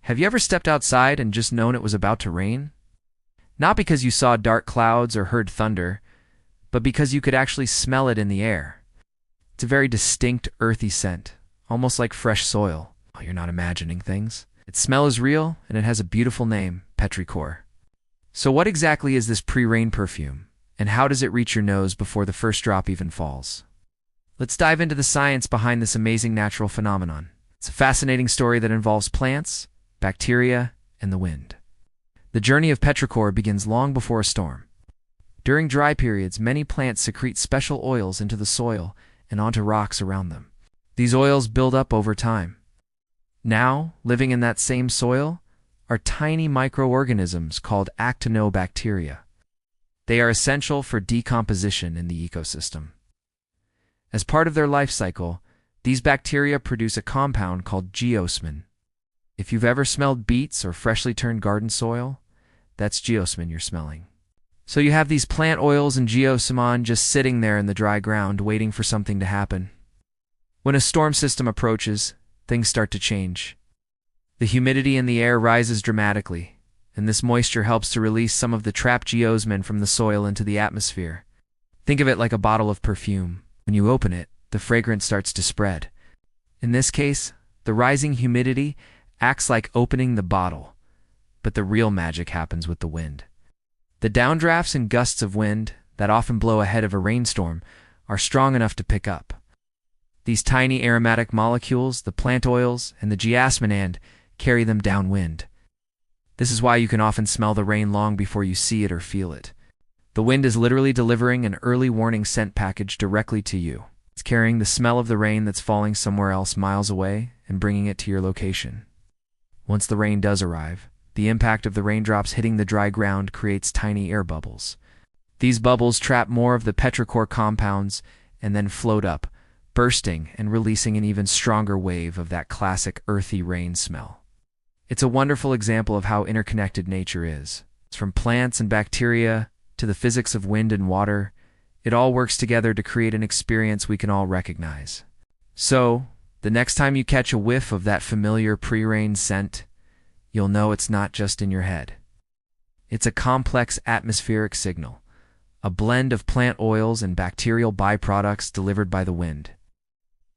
Have you ever stepped outside and just known it was about to rain? Not because you saw dark clouds or heard thunder, but because you could actually smell it in the air. It's a very distinct, earthy scent, almost like fresh soil. Oh, you're not imagining things. Its smell is real, and it has a beautiful name, petrichor. So what exactly is this pre-rain perfume, and how does it reach your nose before the first drop even falls? Let's dive into the science behind this amazing natural phenomenon. It's a fascinating story that involves plants, bacteria, and the wind. The journey of petrichor begins long before a storm. During dry periods, many plants secrete special oils into the soil and onto rocks around them. These oils build up over time. Now, living in that same soil are tiny microorganisms called actinobacteria. They are essential for decomposition in the ecosystem. As part of their life cycle, these bacteria produce a compound called geosmin. If you've ever smelled beets or freshly turned garden soil, that's geosmin you're smelling. So you have these plant oils and geosmin just sitting there in the dry ground waiting for something to happen. When a storm system approaches, things start to change. The humidity in the air rises dramatically, and this moisture helps to release some of the trapped geosmin from the soil into the atmosphere. Think of it like a bottle of perfume. When you open it, the fragrance starts to spread. In this case, the rising humidity acts like opening the bottle, but the real magic happens with the wind. The downdrafts and gusts of wind that often blow ahead of a rainstorm are strong enough to pick up. These tiny aromatic molecules, the plant oils, and the geosmin carry them downwind. This is why you can often smell the rain long before you see it or feel it. The wind is literally delivering an early warning scent package directly to you. It's carrying the smell of the rain that's falling somewhere else miles away and bringing it to your location. Once the rain does arrive, the impact of the raindrops hitting the dry ground creates tiny air bubbles. These bubbles trap more of the petrichor compounds and then float up, bursting and releasing an even stronger wave of that classic earthy rain smell. It's a wonderful example of how interconnected nature is. It's from plants and bacteria to the physics of wind and water. It all works together to create an experience we can all recognize. So, the next time you catch a whiff of that familiar pre-rain scent, you'll know it's not just in your head. It's a complex atmospheric signal, a blend of plant oils and bacterial byproducts delivered by the wind.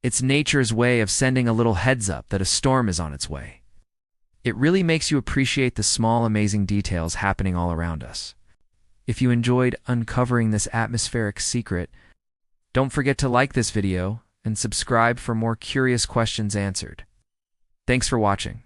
It's nature's way of sending a little heads up that a storm is on its way. It really makes you appreciate the small, amazing details happening all around us. If you enjoyed uncovering this atmospheric secret, don't forget to like this video and subscribe for more curious questions answered. Thanks for watching.